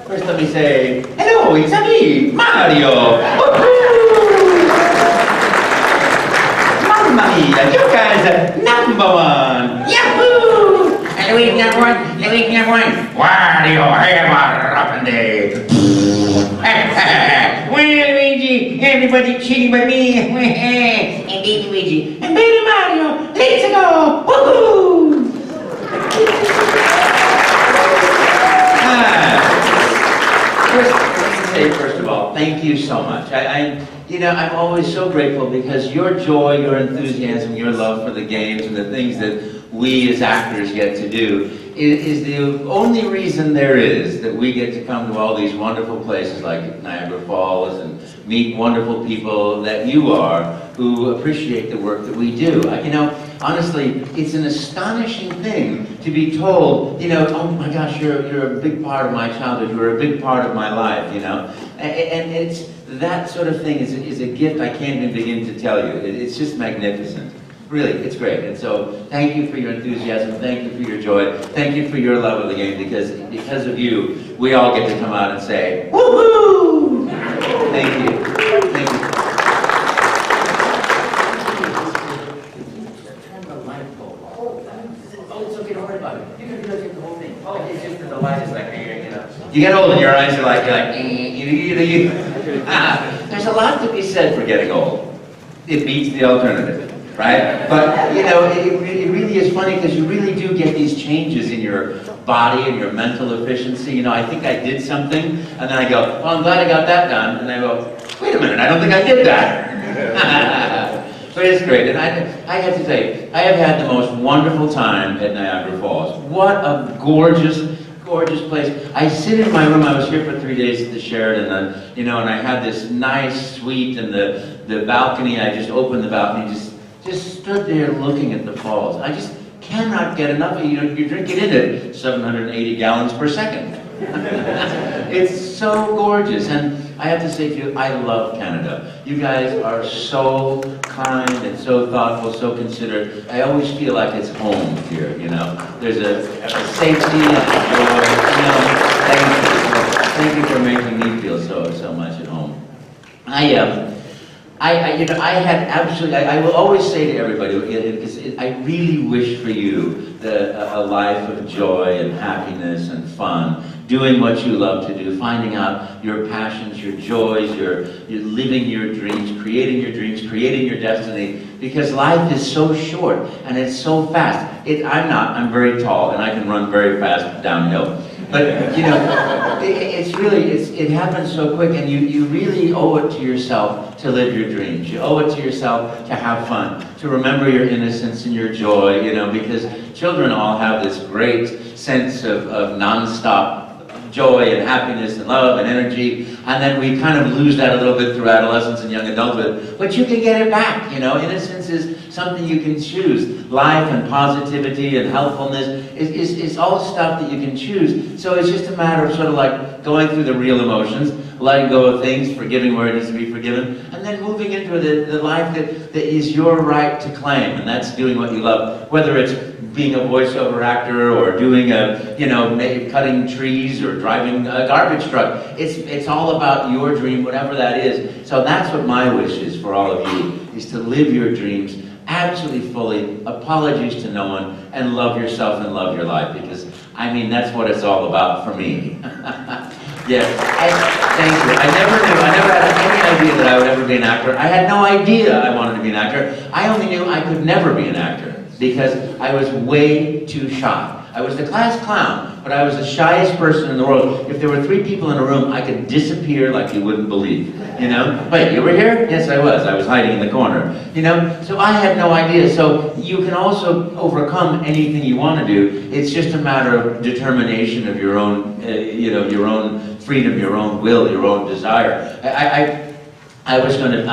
First let me say, hello, it's me, Mario! Mamma mia, you guys are #1! Yahoo! Luigi #1, Wario, have a rough day. Well, Luigi, everybody cheating by me. Indeed, Luigi. And baby Mario, let's go! Woohoo! First of all, thank you so much. I'm always so grateful because your joy, your enthusiasm, your love for the games and the things that we as actors get to do is the only reason there is that we get to come to all these wonderful places like Niagara Falls and meet wonderful people that you are who appreciate the work that we do. Honestly, it's an astonishing thing to be told, oh my gosh, you're a big part of my childhood, you're a big part of my life, And it's that sort of thing is a gift I can't even begin to tell you. It's just magnificent. Really, it's great. And so, thank you for your enthusiasm, thank you for your joy, thank you for your love of the game, because of you, we all get to come out and say, woohoo! Thank you. Thank you. Turn the light bulb off. Oh, it's okay, don't worry about it. You can take the whole thing. Oh, it's just that the light is like, You get old and your eyes are like, There's a lot to be said for getting old. It beats the alternative. Right? But, it really is funny because you really do get these changes in your body and your mental efficiency. I think I did something, and then I go, well, I'm glad I got that done. And I go, wait a minute, I don't think I did that. But it's great. And I have to say, I have had the most wonderful time at Niagara Falls. What a gorgeous place. I sit in my room. I was here for 3 days at the Sheraton, and I had this nice suite, and the balcony, I just opened the balcony, just stood there looking at the falls. I just cannot get enough of it. You drink it in at 780 gallons per second. It's so gorgeous. And I have to say to you, I love Canada. You guys are so kind and so thoughtful, so considerate. I always feel like it's home here, There's a safety and a joy, Thank you for making me feel so much at home. I will always say to everybody, because I really wish for you a life of joy and happiness and fun, doing what you love to do, finding out your passions, your joys, you're living your dreams, creating your destiny, because life is so short and it's so fast. I'm very tall and I can run very fast downhill. But, it happens so quick, and you really owe it to yourself to live your dreams. You owe it to yourself to have fun, to remember your innocence and your joy, because children all have this great sense of non-stop joy and happiness and love and energy, and then we kind of lose that a little bit through adolescence and young adulthood, but you can get it back, Innocence is something you can choose. Life and positivity and helpfulness is all stuff that you can choose. So it's just a matter of sort of like going through the real emotions, letting go of things, forgiving where it needs to be forgiven, and then moving into the life that is your right to claim, and that's doing what you love, whether it's being a voiceover actor or doing maybe cutting trees or driving a garbage truck. It's all about your dream, whatever that is. So that's what my wish is for all of you, is to live your dreams absolutely fully, apologies to no one, and love yourself and love your life, because, that's what it's all about for me. Yes, thank you. I never had any idea that I would ever be an actor. I had no idea I wanted to be an actor. I only knew I could never be an actor, because I was way too shy. I was the class clown, but I was the shyest person in the world. If there were 3 people in a room, I could disappear like you wouldn't believe, Wait, you were here? Yes, I was. I was hiding in the corner, So I had no idea. So you can also overcome anything you want to do. It's just a matter of determination of your own, your own freedom, your own will, your own desire. I was sort of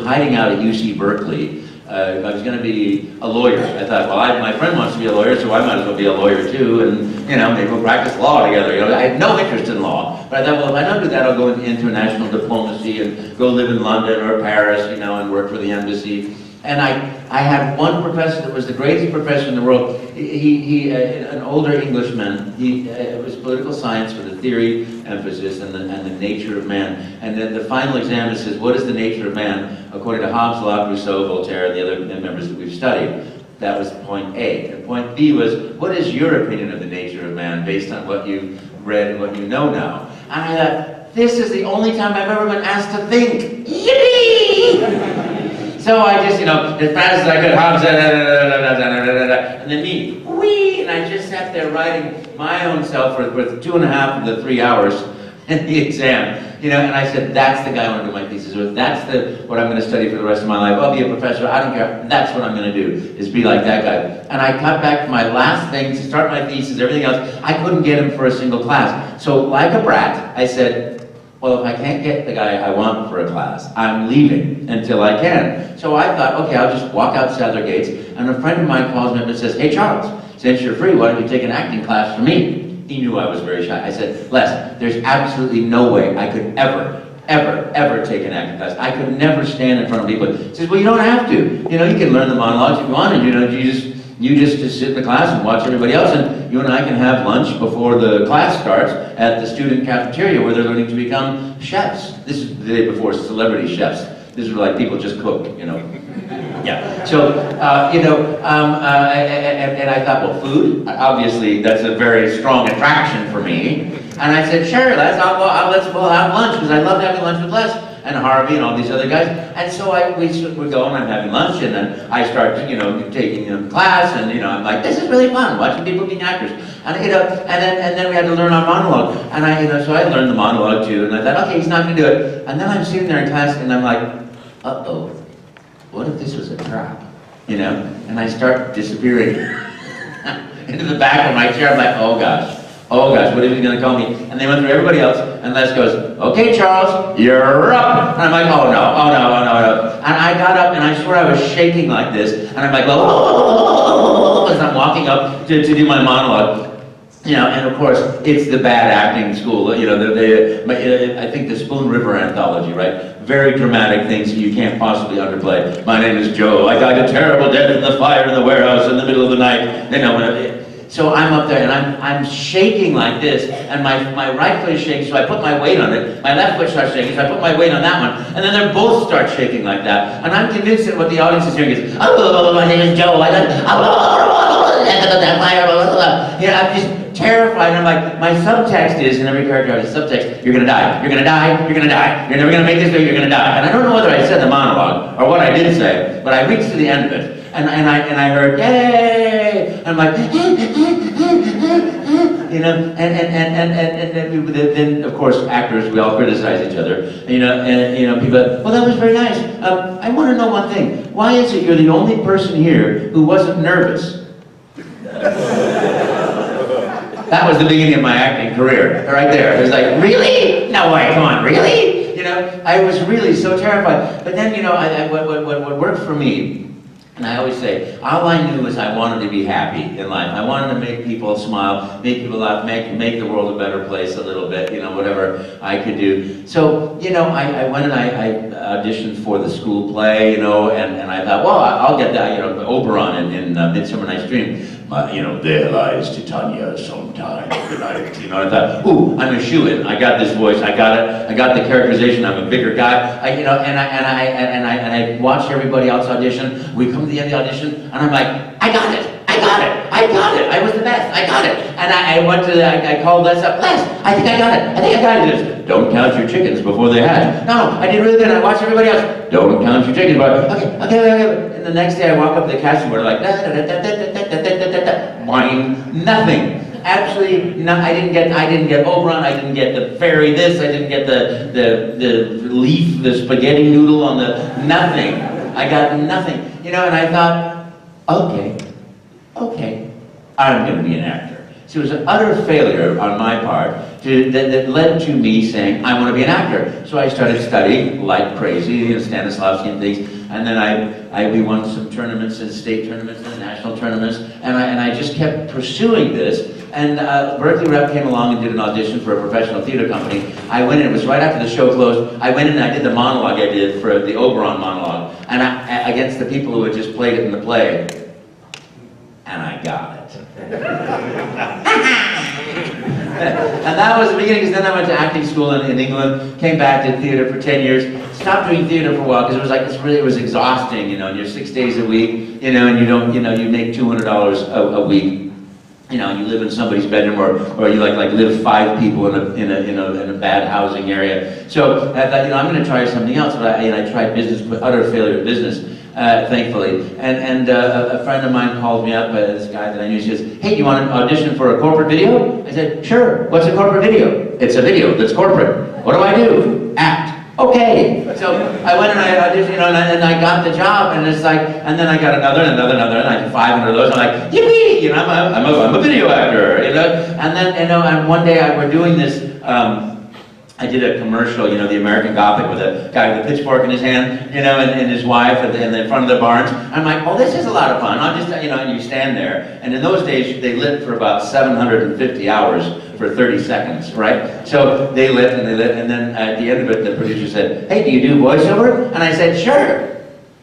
hiding out at UC Berkeley. I was going to be a lawyer. I thought, well, my friend wants to be a lawyer, so I might as well be a lawyer too, and maybe we'll practice law together. I had no interest in law, but I thought, well, if I don't do that, I'll go into international diplomacy and go live in London or Paris, and work for the embassy. And I had one professor that was the greatest professor in the world. an older Englishman. It was political science with a theory emphasis and the nature of man. And then the final exam says, what is the nature of man according to Hobbes, Locke, Rousseau, Voltaire, and the other members that we've studied? That was point A. And point B was, what is your opinion of the nature of man based on what you've read and what you know now? And I thought, this is the only time I've ever been asked to think. Yippee! So I just, as fast as I could, Hobbes, and then me, wee! And I just sat there writing my own self for 2.5 of the 3 hours in the exam. And I said, that's the guy I want to do my thesis with. That's what I'm going to study for the rest of my life. I'll be a professor. I don't care. That's what I'm going to do, is be like that guy. And I got back to my last thing to start my thesis, everything else. I couldn't get him for a single class. So like a brat, I said, well, if I can't get the guy I want for a class, I'm leaving until I can. So I thought, okay, I'll just walk outside their gates. And a friend of mine calls me up and says, hey, Charles, since you're free, why don't you take an acting class from me? He knew I was very shy. I said, Les, there's absolutely no way I could ever take an acting class. I could never stand in front of people. He says, well, you don't have to. You can learn the monologues if you want, and you just sit in the class and watch everybody else, and you and I can have lunch before the class starts at the student cafeteria where they're learning to become chefs. This is the day before celebrity chefs. This is like people just cook, Yeah. So, and I thought, well, food, obviously that's a very strong attraction for me. And I said, sure, Les, we'll have lunch, because I love having lunch with Les and Harvey and all these other guys. And so we go and I'm having lunch, and then I start, taking class, and I'm like, this is really fun, watching people being actors. And and then we had to learn our monologue. And so I learned the monologue too, and I thought, okay, he's not gonna do it. And then I'm sitting there in class, and I'm like, uh-oh, what if this was a trap? And I start disappearing into the back of my chair. I'm like, oh gosh, what is he gonna call me? And they went through everybody else, and Les goes, okay, Charles, you're up. And I'm like, oh no. And I got up, and I swear I was shaking like this, and I'm like, oh, as I'm walking up to do my monologue. And of course, it's the bad acting school. I think the Spoon River anthology, right? Very dramatic things that you can't possibly underplay. My name is Joe. I died a terrible death in the fire in the warehouse in the middle of the night. So I'm up there, and I'm shaking like this, and my right foot is shaking, so I put my weight on it. My left foot starts shaking, so I put my weight on that one, and then they both start shaking like that. And I'm convinced that what the audience is hearing is, oh, my name is Joe. I'm just terrified. I'm like, my subtext is, in every character has a subtext, you're gonna die, you're gonna die, you're gonna die, you're never gonna make this, you're gonna die. And I don't know whether I said the monologue or what I did say, but I reached to the end of it, and I heard, yay! And I'm like, and then of course actors, we all criticize each other, and people, well, that was very nice. I want to know one thing. Why is it you're the only person here who wasn't nervous? That was the beginning of my acting career, right there. It was like, really? No way, come on, really? I was really so terrified. But then, what worked for me, and I always say, all I knew was I wanted to be happy in life. I wanted to make people smile, make people laugh, make the world a better place a little bit, whatever I could do. So, I went and I auditioned for the school play, and I thought, well, I'll get that, Oberon in Midsummer Night's Dream. There lies Titania sometime tonight. I thought, ooh, I'm a shoo-in. I got this voice. I got it. I got the characterization. I'm a bigger guy. And I watched everybody else audition. We come to the end of the audition, and I'm like, I got it. I was the best. I got it. And I called Les up. Les, I think I got it. He goes, don't count your chickens before they hatch. No, I did really good. I watched everybody else. Don't count your chickens. Okay. And the next day I walk up to the casting board like, whining, nothing. Absolutely no. I didn't get Oberon. I didn't get the fairy this. I didn't get the leaf, the spaghetti noodle on the nothing. I got nothing. And I thought, okay, I'm going to be an actor. So it was an utter failure on my part that led to me saying, I want to be an actor. So I started studying like crazy, Stanislavski and things, and then we won some tournaments and state tournaments and national tournaments, and I just kept pursuing this. And Berkeley Rep came along and did an audition for a professional theater company. I went in, it was right after the show closed. I went in and I did the monologue I did for the Oberon monologue, and against the people who had just played it in the play. And I got it. And that was the beginning, because then I went to acting school in England, came back, did theater for 10 years, stopped doing theater for a while, because it was like, it was exhausting, you know, and you're 6 days a week, you know, and you don't, you know, you make $200 a week, you know, and you live in somebody's bedroom, or you like live 5 people in a bad housing area. So I thought, you know, I'm going to try something else, but I tried business, but utter failure at business. Thankfully. And a friend of mine called me up, this guy that I knew, he says, hey, you want to audition for a corporate video? I said, sure. What's a corporate video? It's a video that's corporate. What do? Act. Okay. So I went and I auditioned, you know, and I got the job, and it's like, and then I got another, and I did 500 of those. I'm like, yippee! You know, I'm a video actor, you know. And then, you know, and one day we're doing this, I did a commercial, you know, the American Gothic, with a guy with a pitchfork in his hand, you know, and his wife in the front of the barns. I'm like, oh, this is a lot of fun. I'll just, you know, and you stand there. And in those days, they lit for about 750 hours for 30 seconds, right? So they lit, and then at the end of it, the producer said, hey, do you do voiceover? And I said, sure.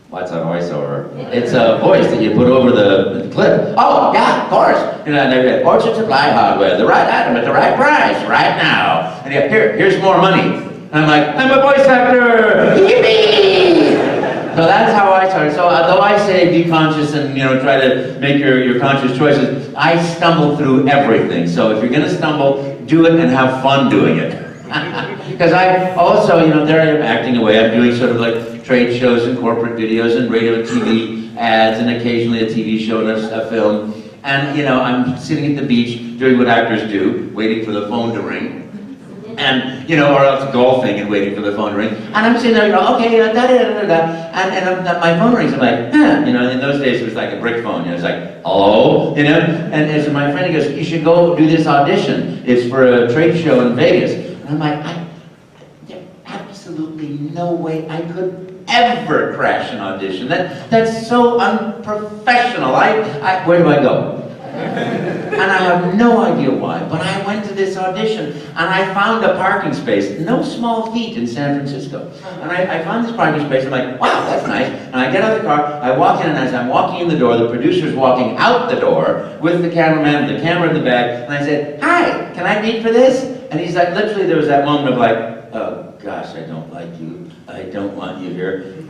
What's a voiceover? It's a voice that you put over the clip. Oh, yeah, of course. You know, and they read, Orchard Supply Hardware, the right item at the right price, right now. And yeah, here's more money. And I'm like, I'm a voice actor! Yippee! So that's how I started. So though I say be conscious and, you know, try to make your conscious choices, I stumble through everything. So if you're going to stumble, do it and have fun doing it. Because I also, you know, there I am acting away. I'm doing sort of like trade shows and corporate videos and radio and TV ads and occasionally a TV show and a film. And, you know, I'm sitting at the beach doing what actors do, waiting for the phone to ring. And, you know, or else golfing and waiting for the phone to ring. And I'm sitting there, you know, okay, da-da-da-da-da. And my phone rings. I'm like, huh. You know, in those days it was like a brick phone. You know, it's like, hello? You know? And as my friend, he goes, you should go do this audition. It's for a trade show in Vegas. And I'm like, there's absolutely no way I could ever crash an audition. That's so unprofessional. Where do I go? And I have no idea why, but I went to this audition and I found a parking space, no small feat in San Francisco. And I found this parking space, I'm like, wow, that's nice. And I get out of the car, I walk in, and as I'm walking in the door, the producer's walking out the door with the cameraman, the camera in the bag, and I said, hi, can I meet for this? And he's like, literally there was that moment of like, oh gosh, I don't like you. I don't want you here.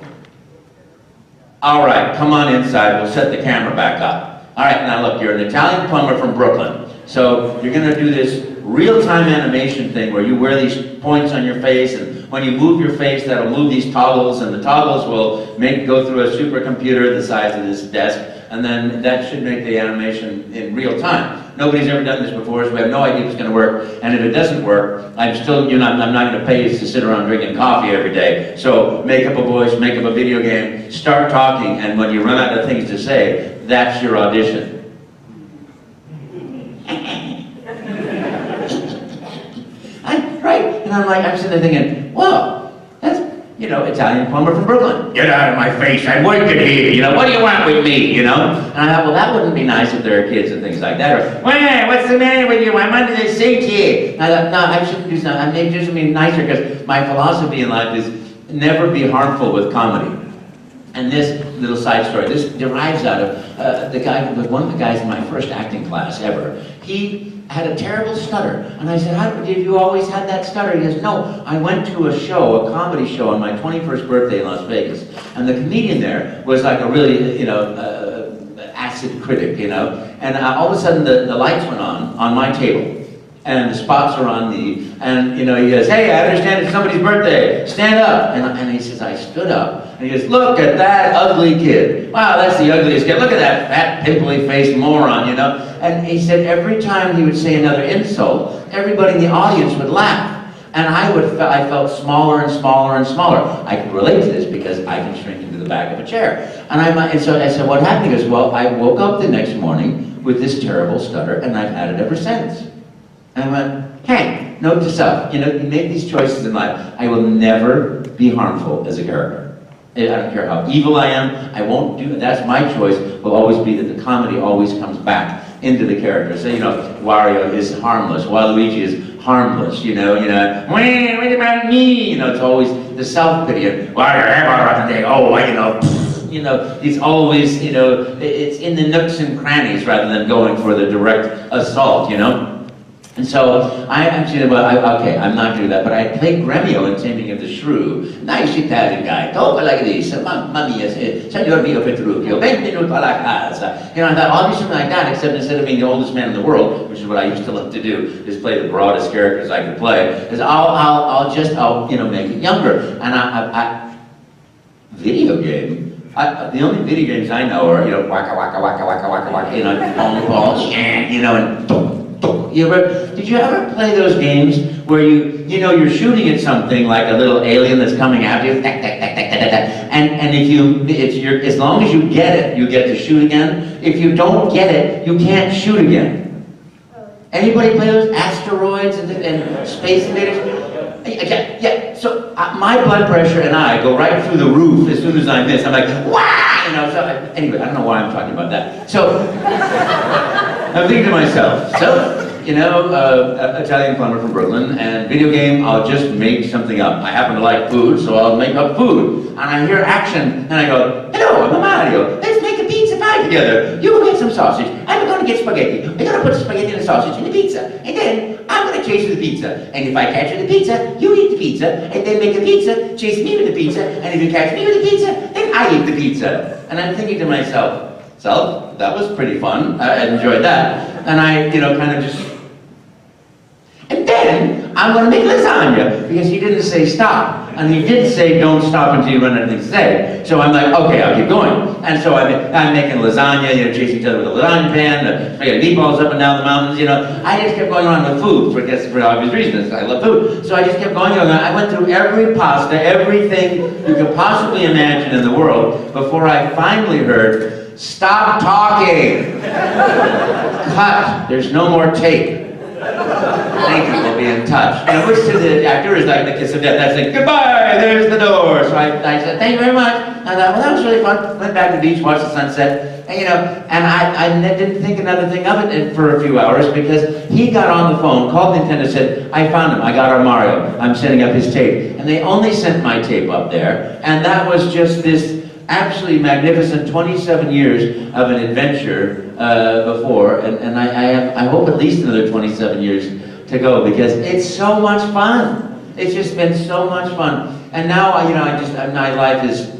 All right, come on inside, we'll set the camera back up. All right, now look, you're an Italian plumber from Brooklyn. So you're gonna do this real-time animation thing where you wear these points on your face, and when you move your face, that'll move these toggles, and the toggles will go through a supercomputer the size of this desk, and then that should make the animation in real time. Nobody's ever done this before, so we have no idea if it's going to work. And if it doesn't work, I'm not going to pay you to sit around drinking coffee every day. So make up a voice, make up a video game, start talking, and when you run out of things to say, that's your audition. Right? And I'm sitting there thinking, whoa, that's, you know, Italian plumber from Brooklyn. Get out of my face, I'm working here, you know, what do you want with me, you know? And I thought, well, that wouldn't be nice if there are kids and things like that. Or, well, what's the matter with you? I'm under the sink here. And I thought, no, I shouldn't do something. I may do something nicer, because my philosophy in life is never be harmful with comedy. And this little side story, this derives out of the guy who was one of the guys in my first acting class ever. He had a terrible stutter. And I said, how did you always had that stutter? He goes, no, I went to a show, a comedy show on my 21st birthday in Las Vegas. And the comedian there was like a really, you know, acid critic, you know. And all of a sudden the lights went on my table. And the spots are on and you know, he goes, hey, I understand it's somebody's birthday, stand up. And he says, I stood up. And he goes, look at that ugly kid. Wow, that's the ugliest kid. Look at that fat, pimply-faced moron, you know. And he said every time he would say another insult, everybody in the audience would laugh. And I felt smaller and smaller and smaller. I could relate to this because I can shrink into the back of a chair. And so I said, what happened? He goes, well, I woke up the next morning with this terrible stutter, and I've had it ever since. And I went, hey, note to self, you know, you make these choices in life. I will never be harmful as a character. I don't care how evil I am, I won't do it. That's my choice, will always be that the comedy always comes back into the character. So, you know, Wario is harmless, Waluigi is harmless, you know, what about me? You know, it's always the self-pity. Wario, have a rotten day, oh, you know, you know, he's always, you know, it's in the nooks and crannies rather than going for the direct assault, you know? And so I actually, okay, I'm not doing that, but I played Gremio in Taming of the Shrew. Nice Italian guy, talk like this, mamma mia, signor mio Petruccio, benvenuto alla casa. You know, I thought I'll do something like that, except instead of being the oldest man in the world, which is what I used to love to do, is play the broadest characters I could play, is I'll you know, make it younger. And video game. The only video games I know are, you know, waka waka waka waka waka waka, you know, bong bong, you know, and did you ever play those games where you know, you're shooting at something like a little alien that's coming after you, and if as long as you get it, you get to shoot again. If you don't get it, you can't shoot again. Anybody play those asteroids and space invaders? Yeah. So my blood pressure and I go right through the roof as soon as I miss. I'm like, wow, you know. So anyway, I don't know why I'm talking about that. So I'm thinking to myself, so, you know, Italian plumber from Brooklyn, and video game, I'll just make something up. I happen to like food, so I'll make up food. And I hear action, and I go, hello, I'm Mario. Let's make a pizza pie together. You go get some sausage. I'm going to get spaghetti. We're going to put the spaghetti and the sausage in the pizza. And then I'm going to chase you the pizza. And if I catch you the pizza, you eat the pizza. And then make a pizza, chase me with the pizza. And if you catch me with the pizza, then I eat the pizza. And I'm thinking to myself, so, that was pretty fun. I enjoyed that. And I, you know, kind of just... And then, I'm going to make lasagna, because he didn't say stop. And he did say don't stop until you run out of things to say. So I'm like, okay, I'll keep going. And so I'm making lasagna, you know, chasing each other with a lasagna pan, spaghetti meatballs up and down the mountains, you know. I just kept going on with food, for obvious reasons. I love food. So I just kept going on. I went through every pasta, everything you could possibly imagine in the world, before I finally heard, stop talking! Cut! There's no more tape. Thank you, we'll be in touch. And which to the actor is like the kiss of death. That's like, goodbye, there's the door. So I said, thank you very much. And I thought, well, that was really fun. Went back to the beach, watched the sunset. And, you know, and I didn't think another thing of it for a few hours, because he got on the phone, called Nintendo, said, I found him, I got our Mario. I'm setting up his tape. And they only sent my tape up there. And that was just this absolutely magnificent 27 years of an adventure before, and I hope at least another 27 years to go, because it's so much fun. It's just been so much fun. And now, you know, my life is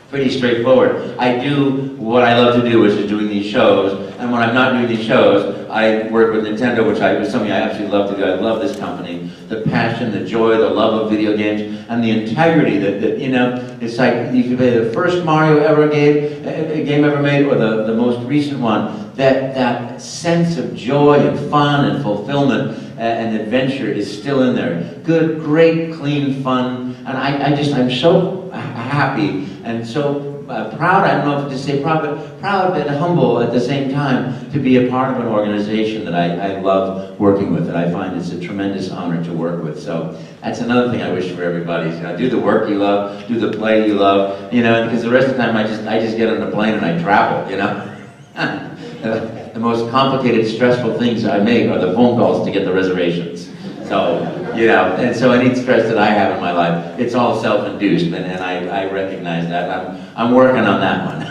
pretty straightforward. I do what I love to do, which is doing these shows, and when I'm not doing these shows, I work with Nintendo, which is something I absolutely love to do. I love this company. The passion, the joy, the love of video games, and the integrity that you know, it's like you could play the first Mario game ever made, or the most recent one, that sense of joy and fun and fulfillment and adventure is still in there. Good, great, clean fun, and I'm so happy and so proud, I don't know if to say proud, but proud and humble at the same time to be a part of an organization that I love working with, and I find it's a tremendous honor to work with. So that's another thing I wish for everybody. You know, do the work you love, do the play you love, you know, because the rest of the time I just get on a plane and I travel, you know. The most complicated, stressful things I make are the phone calls to get the reservations. So, you know, and so any stress that I have in my life, it's all self-induced, and I recognize that. I'm working on that one.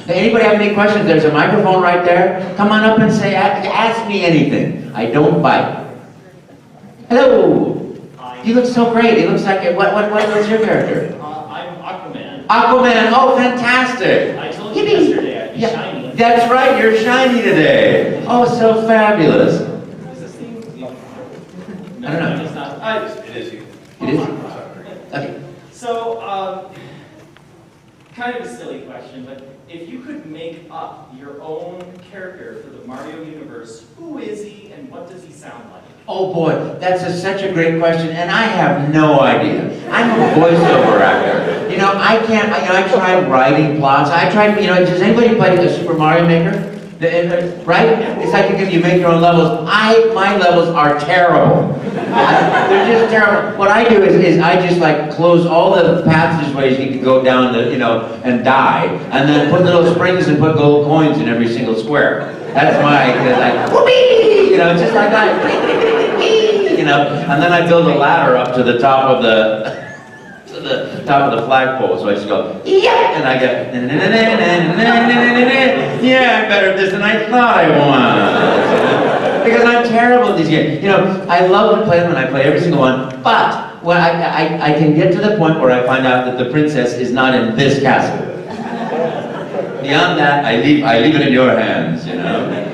Anybody have any questions? There's a microphone right there. Come on up and say, ask me anything. I don't bite. Hello. Hi. You look so great. It looks like, what's your character? I'm Aquaman. Aquaman, oh, fantastic. I told you yesterday I'd be shiny. That's right, you're shiny today. Oh, so fabulous. Is this thing? No, I don't know. It's not. It is you. It is? Okay. So, kind of a silly question, but if you could make up your own character for the Mario universe, who is he and what does he sound like? Oh boy, that's such a great question, and I have no idea. I'm a voiceover actor. You know, I tried writing plots. I tried, you know, does anybody play the Super Mario Maker? Right? It's like you make your own levels. My levels are terrible. They're just terrible. What I do is I just like close all the passageways you can go down to, you know, and die, and then put little springs and put gold coins in every single square. That's like, whoopee! You know, just like that. You know, and then I build a ladder up to the top of the the top of the flagpole, so I just go, yeah, and I go, yeah, I'm better at this than I thought I was. Because I'm terrible at these games. You know, I love to play them and I play every single one, but when I can get to the point where I find out that the princess is not in this castle. Beyond that, I leave it in your hands, you know.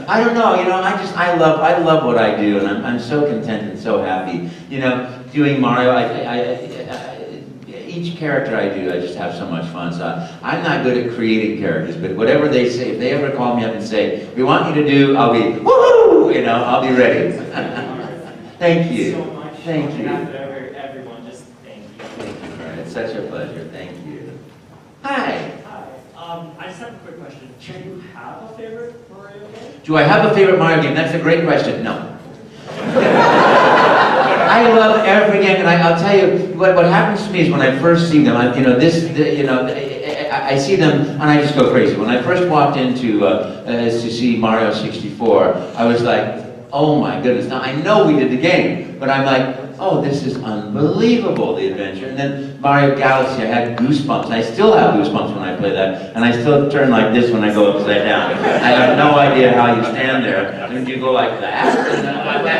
I don't know, you know, I love what I do, and I'm so content and so happy. You know, doing Mario, each character I do, I just have so much fun. So I'm not good at creating characters, but whatever they say, if they ever call me up and say, we want you to do, I'll be, woo, you know, I'll be ready. Thank you. So much. Thank you. Everyone, just thank you. Thank you, Brian. It's such a pleasure. Thank you. Hi. I just have a quick question. Do you have a favorite Mario game? Do I have a favorite Mario game? That's a great question. No. I love every game, and I'll tell you what happens to me is when I first see them. I see them and I just go crazy. When I first walked into to see Mario 64, I was like, oh my goodness! Now I know we did the game, but I'm like, oh, this is unbelievable, the adventure. And then Mario Galaxy, I had goosebumps. I still have goosebumps when I play that. And I still turn like this when I go upside down. I have no idea how you stand there. And you go like that?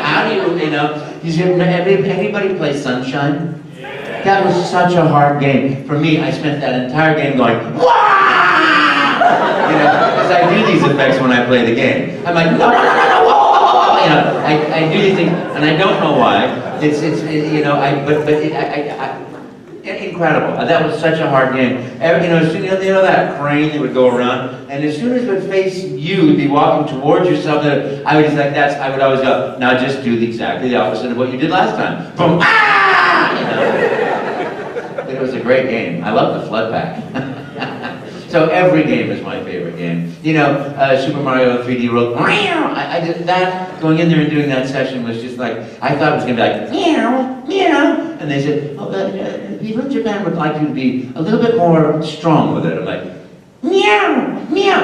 How do you know? Anybody play Sunshine? That was such a hard game. For me, I spent that entire game going, wah! You know, because I do these effects when I play the game. I'm like, no, whoa! You know, I do these things, and I don't know why. It's incredible. That was such a hard game. As soon as that crane that would go around, and as soon as it would face you, would be walking towards yourself. I would just like that. I would always go, now just do exactly the opposite of what you did last time. Boom! Ah! You know. But it was a great game. I love the flood pack. So every game is my favorite game. You know, Super Mario 3D World, I did that, going in there and doing that session was just like, I thought it was going to be like, meow, meow. And they said, oh, people in Japan would like you to be a little bit more strong with it. I'm like, meow, meow.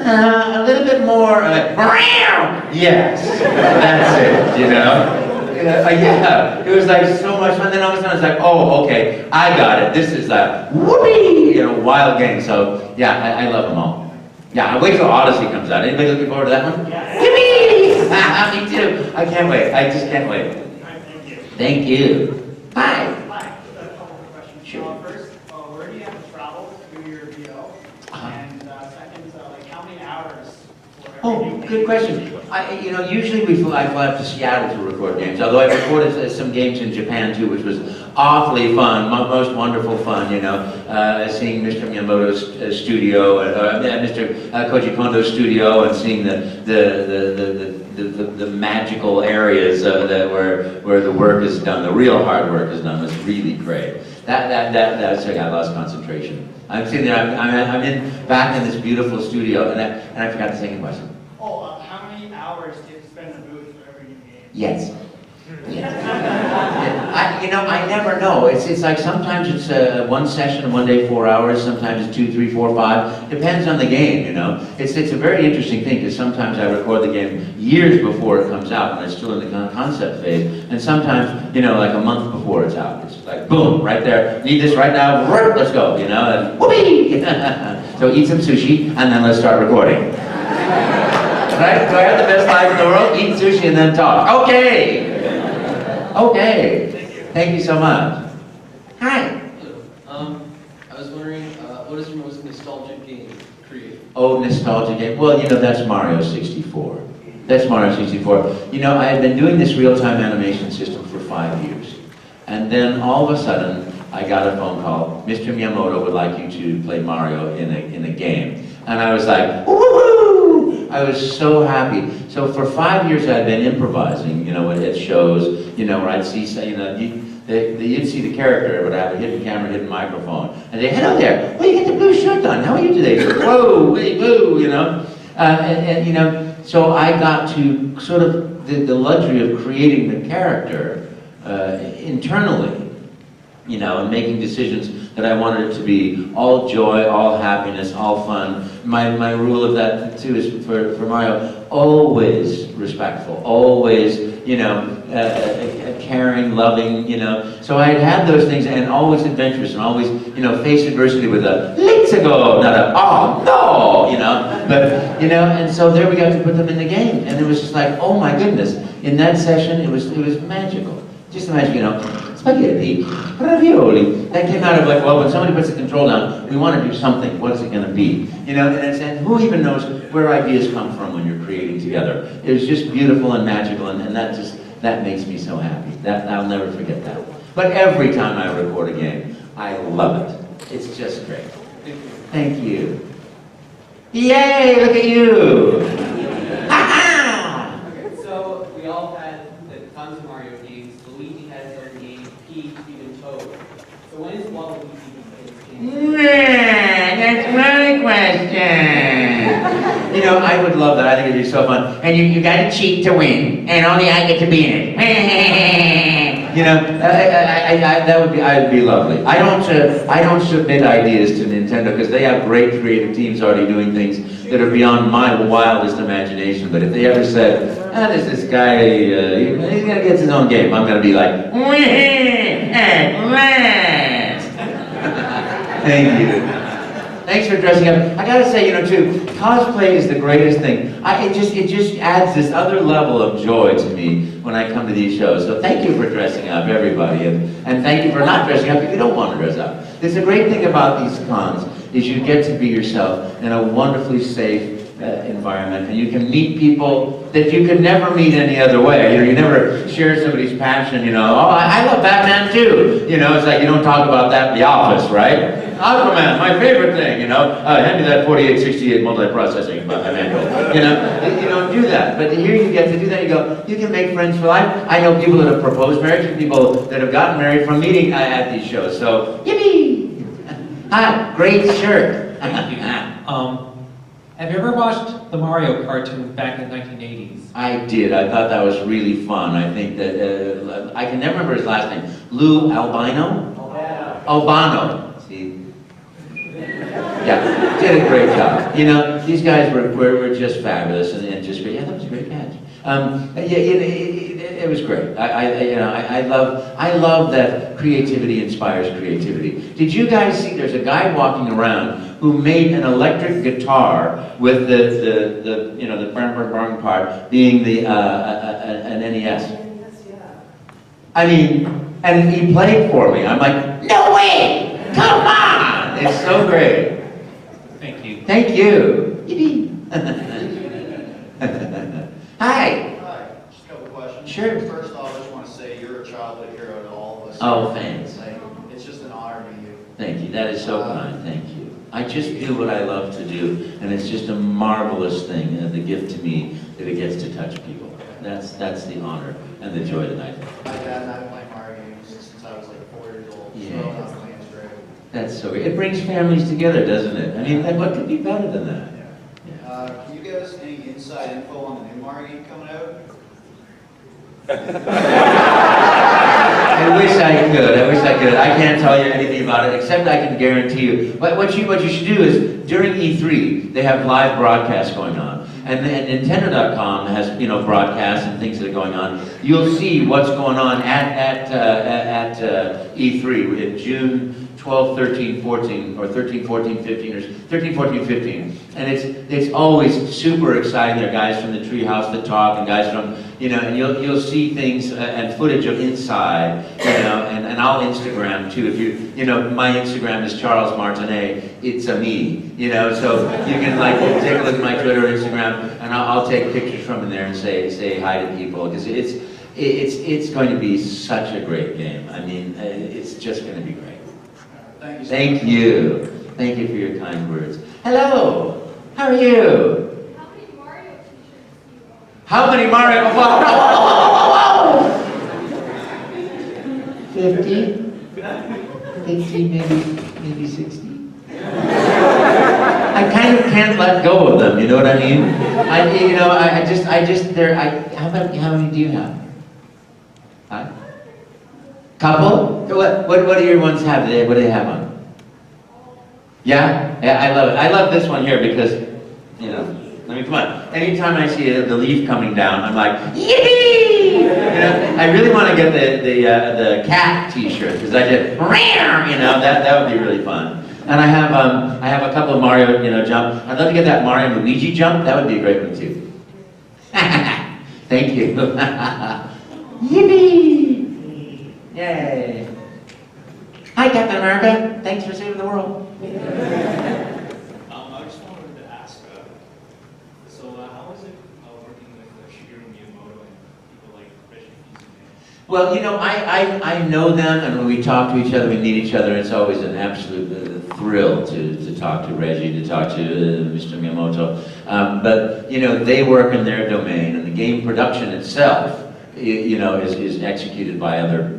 A little bit more, meow. Yes, that's it, you know. Yeah, it was like so much fun. Then all of a sudden it's like, oh, okay, I got it. This is a whoopee, wild game. So yeah, I love them all. Yeah, I wait till Odyssey comes out. Anybody looking forward to that one? Yes. Yippee! Me too. I can't wait. I just can't wait. Thank you. Thank you. Hi. Hi, a couple of questions. Sure. First, where do you have to travel to do your VO? And second, like how many hours? Oh, good question. Usually I fly up to Seattle to record games, although I recorded some games in Japan too, which was awfully fun, most wonderful fun, seeing Mr. Miyamoto's studio, Mr. Koji Kondo's studio, and seeing the magical areas where the work is done, the real hard work is done, was really great. That's like I lost concentration. I'm sitting there, I'm back in this beautiful studio, and I forgot the second question. Oh, how many hours do you spend in the booth for every new game? Yes. Yes. I never know. It's like sometimes it's one session, one day, 4 hours. Sometimes it's 2, 3, 4, 5. Depends on the game, It's a very interesting thing because sometimes I record the game years before it comes out when it's still in the concept phase, and sometimes like a month before it's out. It's like boom, right there. Need this right now. Let's go. And whoopee. So eat some sushi and then let's start recording. Right? Do I have the best life in the world? Eat sushi and then talk. Okay. Okay. Thank you so much. Hi. I was wondering, what is your most nostalgic game created? Oh, nostalgic game. Well, that's Mario 64. That's Mario 64. I had been doing this real-time animation system for 5 years. And then all of a sudden, I got a phone call. Mr. Miyamoto would like you to play Mario in a game. And I was like, woohoo! I was so happy. So for 5 years I'd been improvising, at shows, where I'd see, you'd see the character, but I have a hidden camera, hidden microphone. And they, hello there, well, you get the blue shirt on, how are you today? Whoa, wait, boo, so I got to sort of the luxury of creating the character internally, and making decisions that I wanted it to be all joy, all happiness, all fun. My rule of that too is for Mario, always respectful, always, you know, caring, loving, you know. So I had those things, and always adventurous, and always, you know, face adversity with a let's go, not a oh no, you know. But you know, and so there we got to put them in the game, and it was just like, oh my goodness. In that session, it was magical. Just imagine, you know, spaghetti, ravioli. That came out of like, well, when somebody puts the control down, we want to do something. What is it going to be? You know, and who even knows where ideas come from when you're creating together? It was just beautiful and magical, and that makes me so happy. That I'll never forget that. But every time I record a game, I love it. It's just great. Thank you. Yay! Look at you. Okay, so we all had tons of Mario games. Luigi had his own game, Peach, even Toad. So when is Waluigi game? That's my question. You know, I would love that. I think it'd be so fun. And you got to cheat to win, and only I get to be in it. You know, I'd be lovely. I don't submit ideas to Nintendo because they have great creative teams already doing things that are beyond my wildest imagination. But if they ever said, there's this guy, he's gonna get his own game, I'm gonna be like, At last. thank you. Thanks for dressing up. I gotta say, you know, too, cosplay is the greatest thing. It just adds this other level of joy to me when I come to these shows. So thank you for dressing up, everybody, and thank you for not dressing up if you don't want to dress up. It's a great thing about these cons is you get to be yourself in a wonderfully safe environment, and you can meet people that you could never meet any other way. You know, you never share somebody's passion. You know, oh, I love Batman too. You know, it's like you don't talk about that in the office, right? Aquaman, my favorite thing. You know, hand me that 4868 multiprocessing manual. You know, you don't do that, but here you get to do that. You go, you can make friends for life. I know people that have proposed marriage and people that have gotten married from meeting at these shows. So, yippee! Hi, great shirt. Have you ever watched the Mario cartoon back in the 1980s? I did. I thought that was really fun. I think that, I can never remember his last name. Lou Albino? Albano. See? Yeah, did a great job. You know, these guys were just fabulous and just great. Yeah, that was a great catch. It was great. I love that creativity inspires creativity. Did you guys see? There's a guy walking around who made an electric guitar with the you know, the bang part being the an NES. I mean, and he played for me. I'm like, no way! Come on! It's so great. Thank you. Thank you. Yippee. Hi. Hi, just a couple questions. Sure. First off, I just want to say you're a childhood hero to all of us. Oh, thanks. Like, it's just an honor to you. Thank you. That is so kind. Thank you. I just do what I love to do, and it's just a marvelous thing, the gift to me that it gets to touch people. That's the honor and the joy that I think. My dad and I played Mario games since I was like 4 years old. Yeah. So I was playing straight. That's so great. It brings families together, doesn't it? I mean, what could be better than that? Yeah. Can you give us any inside info on the new Mario game coming out? I wish I could. I can't tell you anything about it, except I can guarantee you. But what you should do is, during E3, they have live broadcasts going on. And Nintendo.com has, you know, broadcasts and things that are going on. You'll see what's going on at E3 in June 12, 13, 14, or 13, 14, 15, or 13, 14, 15. And it's always super exciting. There are guys from the Treehouse that talk, and guys from, you know, and you'll see things and footage of inside, you know, and I'll Instagram too. If you know, my Instagram is Charles Martinet. It's a me, you know, so you can like take a look at my Twitter or Instagram, and I'll take pictures from in there and say hi to people, because it's going to be such a great game. I mean, it's just going to be great. Thank you so much. Thank you. Thank you for your kind words. Hello. How are you? How many Mario t-shirts do you own? How many Mario? Whoa. 50? 50, maybe 60. I kind of can't let go of them. You know what I mean? How many do you have? Huh? Couple? What do your ones have? What do they have on? Yeah? Yeah, I love it. I love this one here because, you know, I mean, come on. Anytime I see the leaf coming down, I'm like, yippee! You know, I really want to get the cat T-shirt because I did, you know, that would be really fun. And I have a couple of Mario, you know, jump. I'd love to get that Mario and Luigi jump. That would be a great one too. Thank you. Yippee! Yay! Hi, Captain America. Thanks for saving the world. I just wanted to ask, how is it working with Shigeru Miyamoto and people like Reggie Fils-Aimé? Well, you know, I know them, and when we talk to each other, we meet each other, it's always an absolute thrill to talk to Reggie, to talk to Mr. Miyamoto. But, you know, they work in their domain, and the game production itself, you know, is executed by other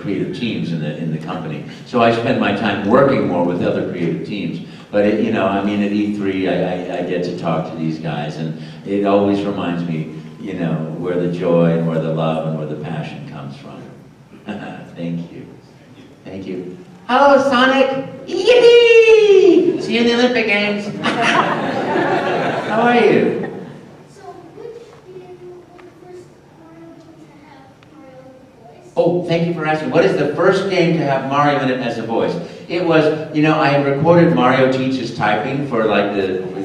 creative teams in the company. So I spend my time working more with other creative teams. But you know, I mean, at E3, I get to talk to these guys, and it always reminds me, you know, where the joy and where the love and where the passion comes from. Thank you. Thank you. Hello, Sonic. Yippee! See you in the Olympic Games. How are you? So, which game was the first Mario game to have Mario with a voice? Oh, thank you for asking. What is the first game to have Mario in it as a voice? It was, you know, I had recorded Mario Teaches Typing for like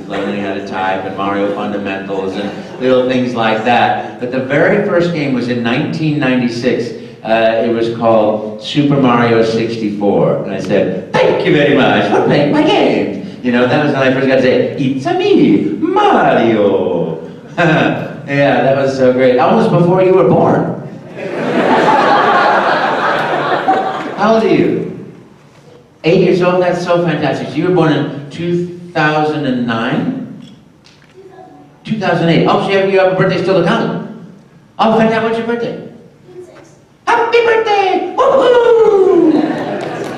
learning how to type and Mario Fundamentals and little things like that. But the very first game was in 1996. It was called Super Mario 64. And I said, thank you very much for playing my game. You know, that was when I first got to say, it's a me, Mario. Yeah, that was so great. Almost before you were born. How old are you? 8 years old? That's so fantastic. So you were born in 2009? 2008. Oh, so you have a birthday still to come. Oh, fantastic. What's your birthday? Happy birthday! Woohoo!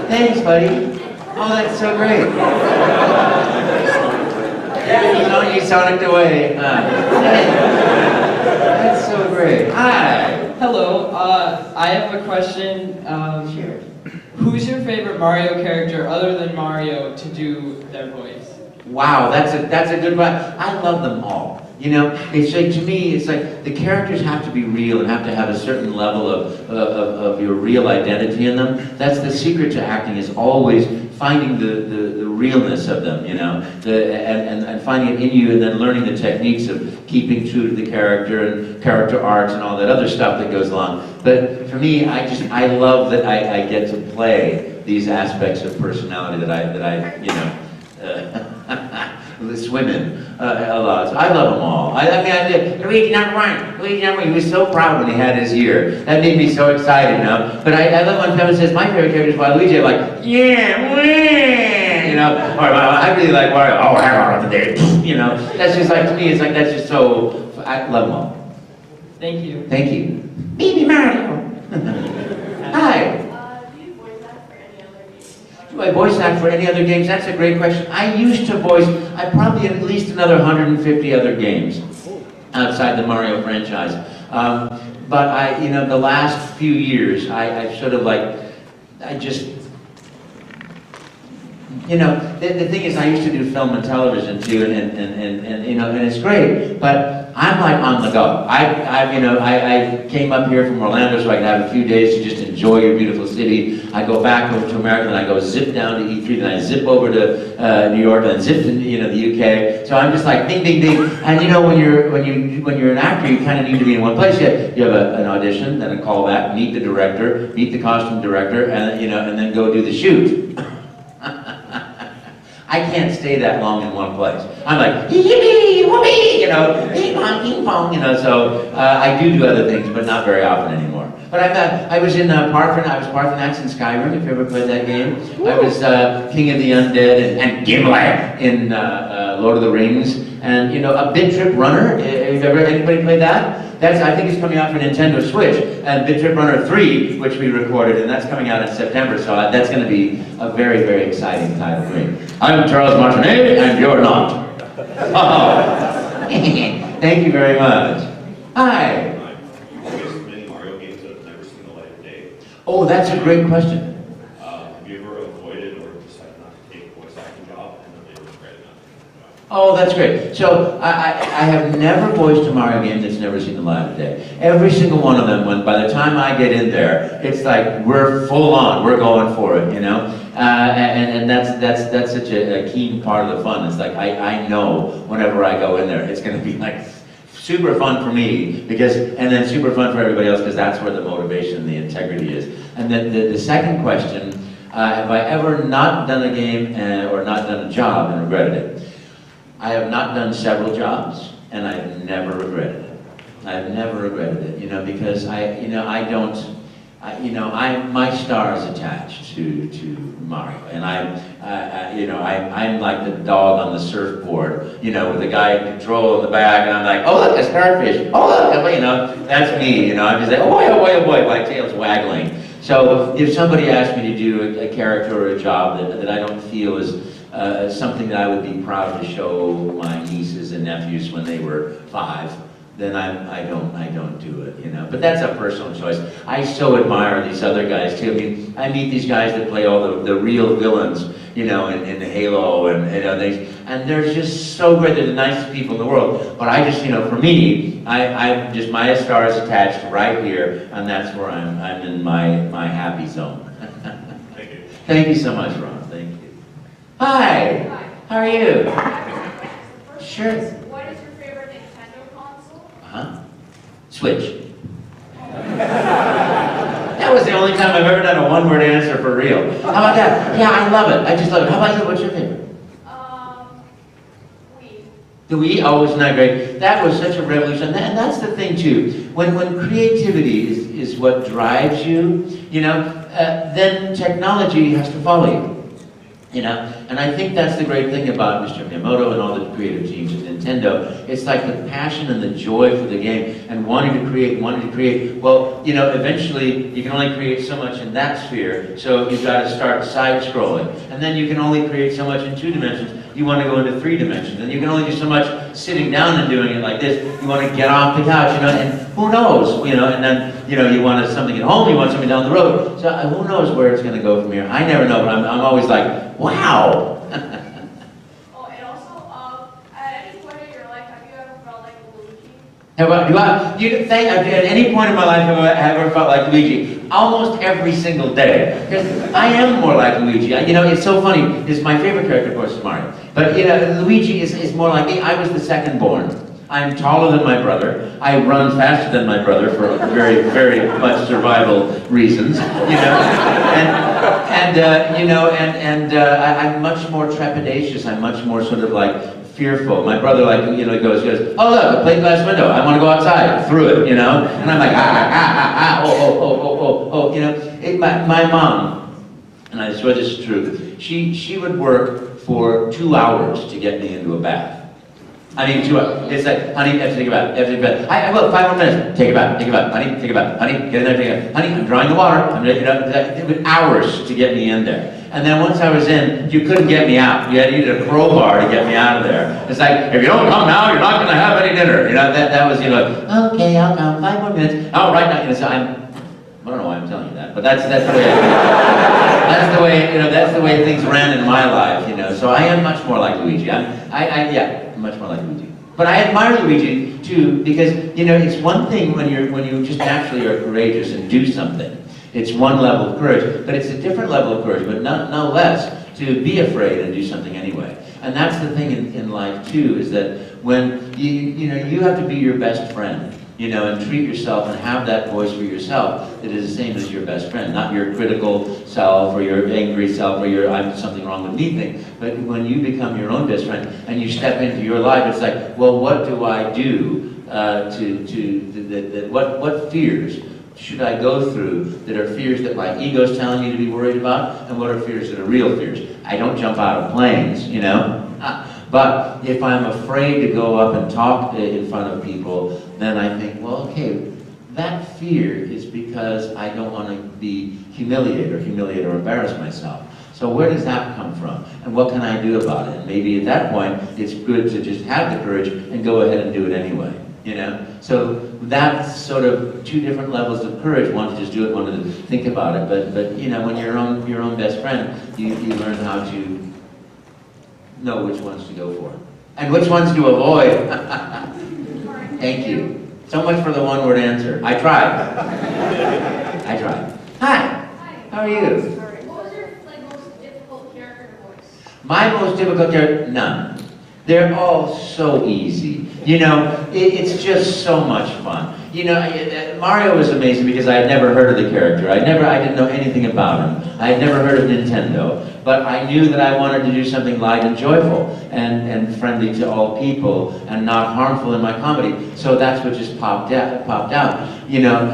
Thanks, buddy. Oh, that's so great. You sonicked away. That's so great. Hi. Hello, I have a question. Sure. Who's your favorite Mario character other than Mario to do their voice? Wow, that's a good one. I love them all. You know, it's like, to me, it's like the characters have to be real and have to have a certain level of your real identity in them. That's the secret to acting, is always finding the realness of them, you know, and finding it in you, and then learning the techniques of keeping true to the character and character arcs and all that other stuff that goes along. But for me, I love that I get to play these aspects of personality that I you know, swim in a lot. So I love them all. I mean, I did. Luigi number one. He was so proud when he had his year. That made me so excited, you know. But I love when Kevin says my favorite character is Waluigi. I'm like, yeah, you know. Or I really like Wario. Oh, I don't know today. You know. That's just like, to me, it's like, that's just so. I love them all. Thank you. Thank you. Baby Mario. Hi. Do I voice act for any other games? That's a great question. I used to voice, I probably at least another 150 other games outside the Mario franchise. But you know, the last few years, I've sort of like, I just, you know, the thing is, I used to do film and television too, and you know, and it's great, but I'm like on the go. You know, I came up here from Orlando so I could have a few days to just enjoy your beautiful city. I go back over to America, and I go zip down to E3, then I zip over to New York, and then zip to, you know, the UK. So I'm just like ding, ding, ding. And you know, when you're an actor, you kind of need to be in one place. You have an audition, then a callback, meet the director, meet the costume director, and you know, and then go do the shoot. I can't stay that long in one place. I'm like, yippee, whoopee, you know, ping pong, you know, so I do other things, but not very often anymore. But I was in Parthenax in Skyrim, if you ever played that game. I was King of the Undead and Gimli in Lord of the Rings. And, you know, a Bit Trip Runner, anybody played that? I think it's coming out for Nintendo Switch, and Bit Trip Runner 3, which we recorded, and that's coming out in September, so that's going to be a very, very exciting title for me. I'm Charles Martinet, and you're not. Oh. Thank you very much. Hi. Many Mario games that have never seen the light of day. Oh, that's a great question. Have you ever avoided or decided not to take voice acting Oh, that's great. So I have never voiced a Mario game that's never seen the light of day. Every single one of them, by the time I get in there, it's like we're full on, we're going for it, you know? And that's such a keen part of the fun. It's like I know whenever I go in there, it's going to be like super fun for me, because, and then super fun for everybody else, because that's where the motivation and the integrity is. And then the second question, have I ever not done a game or not done a job and regretted it? I have not done several jobs, and I have never regretted it. I have never regretted it, you know, because my star is attached to Mario, and I'm like the dog on the surfboard, you know, with the guy in control in the back, and I'm like, oh look, a starfish, oh look, you know, that's me, you know, I'm just like, oh boy, oh boy, oh boy, my tail's waggling. So if somebody asked me to do a character or a job that I don't feel is something that I would be proud to show my nieces and nephews when they were 5, then I don't do it, you know. But that's a personal choice. I so admire these other guys too. I mean, I meet these guys that play all the real villains, you know, in Halo, and you know, and they're just so great. They're the nicest people in the world. But I just, you know, for me, I just, my star is attached right here, and that's where I'm in my happy zone. Thank you. Thank you so much, Ron. Thank you. Hi. How are you? Sure. What is your favorite Nintendo console? Switch. That was the only time I've ever done a one-word answer for real. How about that? Yeah, I love it. I just love it. How about you? What's your favorite? Wii. The Wii? Oh, isn't that great? That was such a revolution. And that's the thing, too. When creativity is what drives you, you know, then technology has to follow you. You know, and I think that's the great thing about Mr. Miyamoto and all the creative teams at Nintendo. It's like the passion and the joy for the game and wanting to create. Well, you know, eventually you can only create so much in that sphere, so you've got to start side-scrolling. And then you can only create so much in 2 dimensions. You want to go into 3 dimensions. And you can only do so much sitting down and doing it like this. You want to get off the couch, you know, and who knows, you know, and then, you know, you want something at home, you want something down the road. So who knows where it's going to go from here. I never know, but I'm always like, wow. Oh, and also, at any point in your life, have you ever felt like Luigi? At any point in my life have I ever felt like Luigi? Almost every single day. Because I am more like Luigi. You know, it's so funny. My favorite character, of course, is Mario. But, you know, Luigi is more like me. I was the second born. I'm taller than my brother. I run faster than my brother for very, very much survival reasons, you know. I'm much more trepidatious. I'm much more sort of like fearful. My brother, like, you know, goes, oh look, a plate glass window. I want to go outside through it, you know. And I'm like, oh, you know. My mom, and I swear this is true. She would work for 2 hours to get me into a bath. I mean, 2 hours. It's like, honey, you have to take a bath. You have to take a bath. I will, 5 more minutes. Take a bath. Take a bath. Honey, take a bath. Honey, get in there, take a bath. Honey, I'm drawing the water. I'm, you know, it took hours to get me in there. And then once I was in, you couldn't get me out. You needed a crowbar to get me out of there. It's like, if you don't come now, you're not going to have any dinner. You know, that was, you know, okay, I'll come. 5 more minutes. Oh, right now, you know, so I don't know why I'm telling you that, but that's the way. That's the way things ran in my life, you know. So I am much more like Luigi. I'm much more like Luigi. But I admire Luigi too, because, you know, it's one thing when you just naturally are courageous and do something. It's one level of courage, but it's a different level of courage, but no less to be afraid and do something anyway. And that's the thing in life too, is that when you have to be your best friend. You know, and treat yourself and have that voice for yourself that is the same as your best friend, not your critical self or your angry self or your I'm something wrong with me thing. But when you become your own best friend and you step into your life, it's like, well, what do I do what fears should I go through that are fears that my ego's telling you to be worried about, and what are fears that are real fears? I don't jump out of planes, you know. But if I'm afraid to go up and talk in front of people, then I think, well, okay, that fear is because I don't want to be humiliated or embarrass myself. So where does that come from? And what can I do about it? And maybe at that point, it's good to just have the courage and go ahead and do it anyway, you know? So that's sort of 2 different levels of courage. One to just do it, one to think about it. But you know, when you're your own best friend, you learn how to know which ones to go for. And which ones to avoid? Thank you. So much for the one-word answer. I tried. I tried. Hi. How are you? What was your most difficult character voice? My most difficult character? None. They're all so easy. You know, it's just so much fun. You know, Mario was amazing because I had never heard of the character. I didn't know anything about him. I had never heard of Nintendo. But I knew that I wanted to do something light and joyful and friendly to all people and not harmful in my comedy. So that's what just popped out. You know,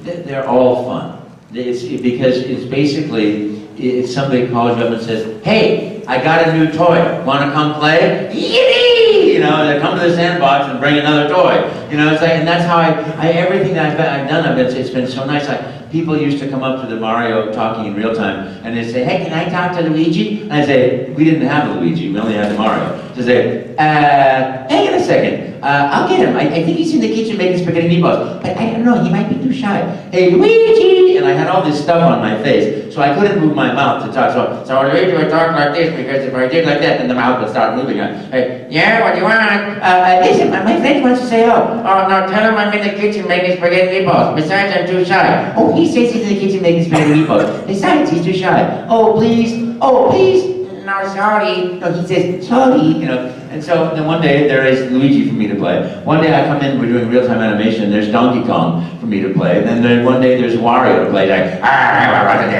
they're all fun. Because it's basically, if somebody calls you up and says, hey, I got a new toy, want to come play? Yippee! You know, they come to the sandbox and bring another toy. You know, it's like, and that's how everything that I've done, it's been so nice. Like, people used to come up to the Mario talking in real time, and they'd say, hey, can I talk to Luigi? And I'd say, we didn't have a Luigi, we only had the Mario. So say, hang on a second, I'll get him. I think he's in the kitchen making spaghetti meatballs, but I don't know, he might be too shy. Hey, Luigi! And I had all this stuff on my face, so I couldn't move my mouth to talk. So Luigi would talk like this, because if I did like that, then the mouth would start moving. Hey, yeah, what do you want? Listen, my friend wants to say hello. Oh, no, tell him I'm in the kitchen making spaghetti meatballs. Besides, I'm too shy. Oh, he says he's in the kitchen making spaghetti meatballs. Besides, he's too shy. Oh, please. Oh, please. No, sorry. No, he says, sorry, you know. And so then one day there is Luigi for me to play. One day I come in, we're doing real-time animation, there's Donkey Kong for me to play. And then one day there's Wario to play, like,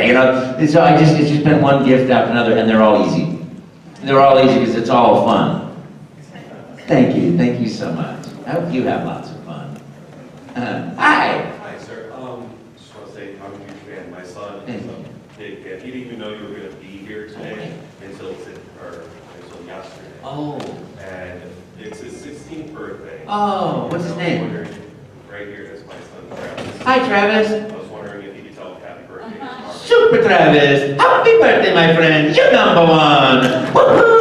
you know. And so it's just been one gift after another, and they're all easy. They're all easy because it's all fun. Thank you so much. I hope you have lots of fun. Hi. Hi, sir. Just want to say I'm a huge fan. My son is a big fan. He didn't even know you were going to be here today until yesterday. Oh. And it's his 16th birthday. Oh, what's his name? Right here, that's my son, Travis. Hi, Travis. I was wondering if you could tell him happy birthday tomorrow. Super Travis. Happy birthday, my friend. You're number one. Woohoo!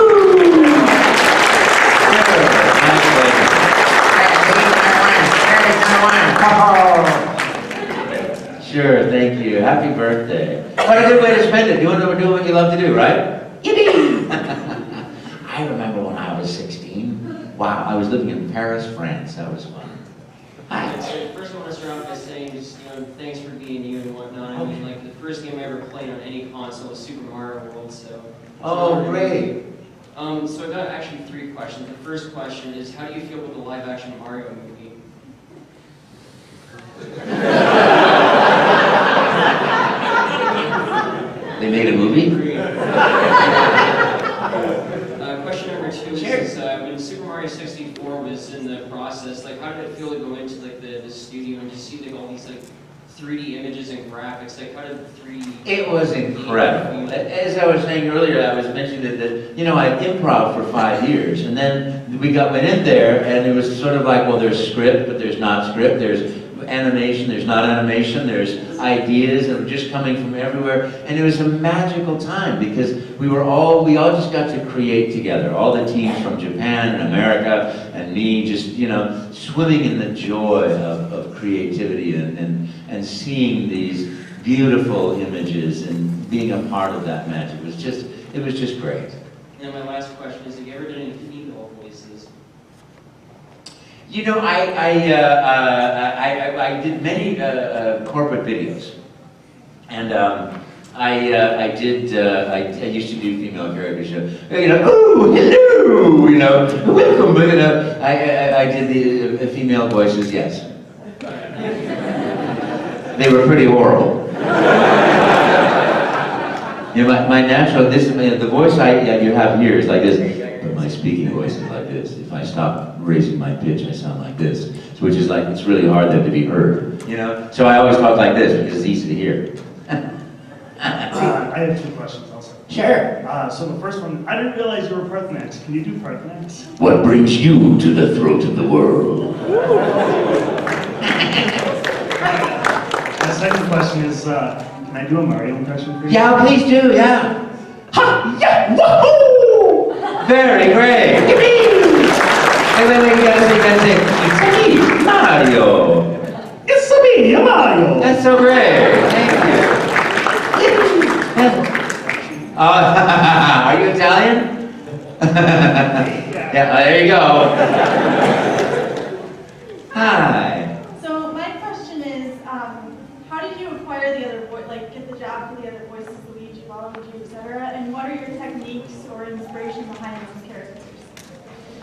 Sure, thank you. Happy birthday. What a good way to spend it. Doing what you love to do, right? Yippee! I remember when I was 16. Wow, I was living in Paris, France. That was fun. Hi. First I want to start off by saying just, thanks for being you and whatnot. I mean, like, the first game I ever played on any console was Super Mario World, so... Oh, great. So I've got actually 3 questions. The first question is, how do you feel about the live-action Mario movie? They made a movie? Question number 2 is, when Super Mario 64 was in the process, like, how did it feel to go into, like, the studio and to see, like, all these, like, 3D images and graphics? Like, how did the 3D... It was incredible. As I was saying earlier, I was mentioning that I improv for 5 years, and then we went in there, and it was sort of like, well, there's script, but there's not script, there's animation, there's not animation, there's ideas that were just coming from everywhere, and it was a magical time because we all just got to create together, all the teams from Japan and America and me just, swimming in the joy of creativity and seeing these beautiful images and being a part of that magic. It was just great. And my last question is, have you ever done any female voices? I did many corporate videos, and I used to do female character shows. Oh, hello, welcome. I did the female voices, yes. They were pretty horrible. My natural, the voice you have here is like this, but my speaking voice is like this. If I stop raising my pitch, I sound like this, which is like, it's really hard then to be heard, So I always talk like this because it's easy to hear. I have 2 questions also. Sure. So the first one, I didn't realize you were Parthenax. Can you do Parthenax? What brings you to the throat of the world? The second question is, can I do a Mario impression for you? Yeah, please do, yeah. Ha! Yeah! Woohoo! Very great! Yippee! Wait, you gotta say, it's me, Mario! It's me, Mario! That's so great! Thank you! Yeah, there you go. Hi. So my question is, how did you acquire the other voice, like get the job for the other voices, Luigi, Waluigi, etc.? And what are your techniques or inspiration behind those characters?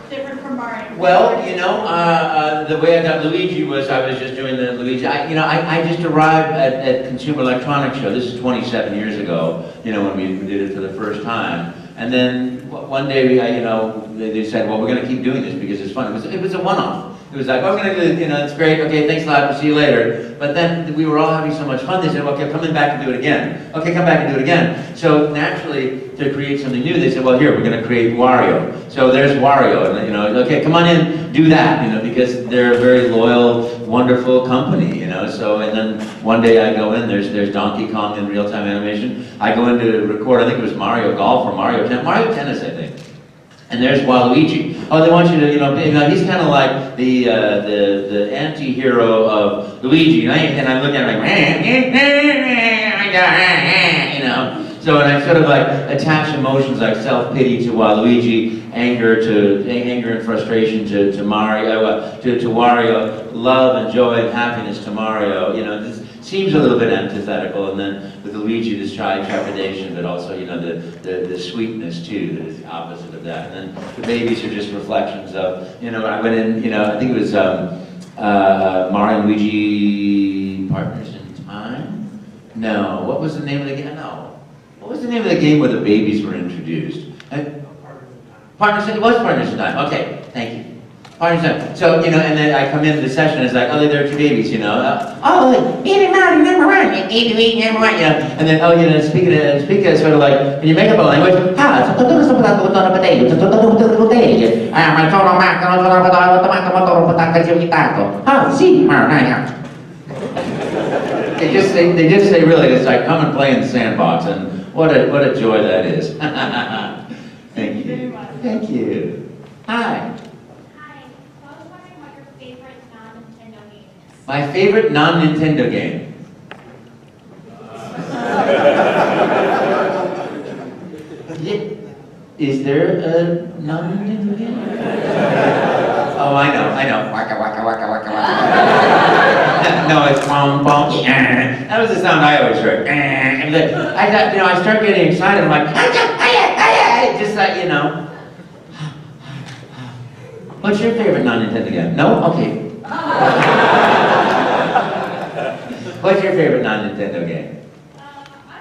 Different from Mario. Well, you know, the way I got Luigi was I was just doing the Luigi. I just arrived at Consumer Electronics Show. This is 27 years ago, you know, when we did it for the first time. And then one day, they said, well, we're going to keep doing this because it's fun. It was a one-off. It was like, oh, we're going to do it, it's great. Okay, thanks a lot. We'll see you later. But then we were all having so much fun. They said, okay, come in back and do it again. Okay, come back and do it again. So naturally, to create something new, they said, well, here, we're going to create Wario. So there's Wario. And, okay, come on in, do that, because they're a very loyal, wonderful company, So, and then one day I go in, there's Donkey Kong in real-time animation. I go in to record, I think it was Mario Golf or Mario Tennis, I think. And there's Waluigi. Oh, they want you to, he's kind of like the anti-hero of Luigi, and I'm looking at him like, So, and I sort of like attach emotions like self-pity to Waluigi, anger and frustration to Mario, to Wario, love and joy and happiness to Mario. This seems a little bit antithetical, and then with Luigi, this shy trepidation, but also, the sweetness too, that is the opposite of that. And then the babies are just reflections of, I went in, I think it was Mario and Luigi Partners in Time? No, what was the name of the game? No. What was the name of the game where the babies were introduced? Partners, it was Partners in Time. Okay, thank you. Partners in Time. So, and then I come into the session, it's like, oh, there are two babies, baby Mario, number one, number one, and then, speaking sort of like, when you make up a language, they just say really, it's like, come and play in the sandbox, and what a joy that is. Thank you. Thank you. Hi. Hi. I was wondering what your favorite non-Nintendo game is. My favorite non-Nintendo game. Is there a non-Nintendo game? Oh, I know. Waka waka waka waka waka. No, it's pom pom. That was the sound I always heard. And I start getting excited. I'm like, just like, What's your favorite non-Nintendo game? No? Okay. What's your favorite non-Nintendo game? I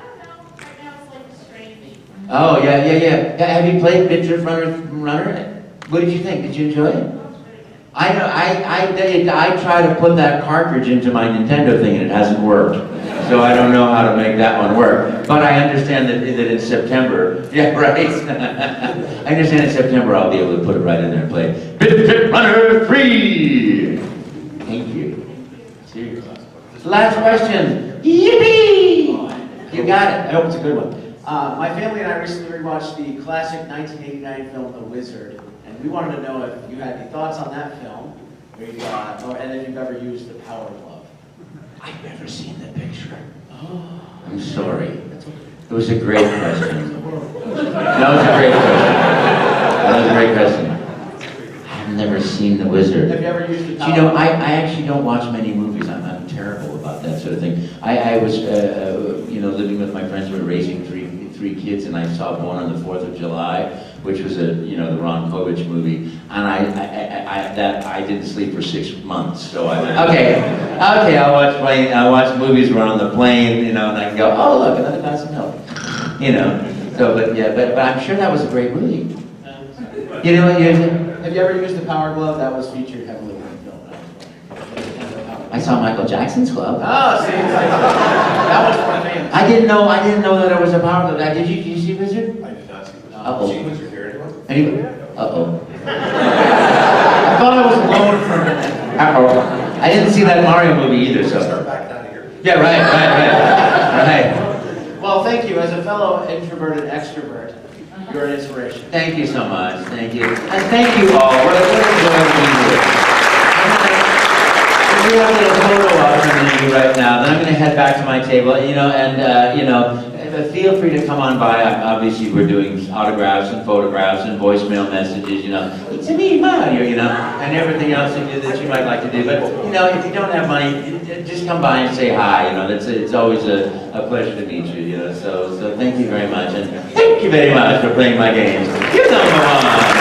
don't know. Right now it's like Strange. Oh, yeah. Have you played Picture Runner? What did you think? Did you enjoy it? I know. I try to put that cartridge into my Nintendo thing and it hasn't worked. So I don't know how to make that one work. But I understand that in September, yeah, right. I understand in September I'll be able to put it right in there and play Picture Runner 3. Thank you. Seriously. Last question. Yippee! You got it. I hope it's a good one. My family and I recently rewatched the classic 1989 film, The Wizard, and we wanted to know if you had any thoughts on that film, and if you've ever used the power glove. I've never seen the picture. Oh, I'm sorry. It was a great question. That was a great question. I've never seen The Wizard. Have you ever used the power glove? I actually don't watch many movies. I'm terrible about that sort of thing. I was, living with my friends who were raising three kids, and I saw Born on the 4th of July, which was the Ron Kovich movie, and I didn't sleep for 6 months. So I went, okay, I'll watch movies where I'm on the plane, and I can go, oh look, another glass of milk, So, but I'm sure that was a great movie. Have you ever used the power glove? That was featured heavily in the film. I saw Michael Jackson's Club. Oh, see, that was more famous. I didn't know that it was a power glove. Did you see Wizard? I did not see this. Uh-oh. Was your hair anyone? Anybody? Uh-oh. I thought I was alone for a minute. Uh-oh. I didn't see that Mario movie either, so. Start back down here. Yeah, right. Well, thank you. As a fellow introverted extrovert, you're an inspiration. Thank you so much. Thank you. And thank you all. What a joy being here. We have a little photo op coming in right now. Then I'm going to head back to my table, feel free to come on by. Obviously, we're doing autographs and photographs and voicemail messages, you know. It's me, Mario, you know, and everything else that you might like to do. But, you know, if you don't have money, just come by and say hi, you know. It's always a pleasure to meet you, you know. So thank you very much. And thank you very much for playing my games. You're number one.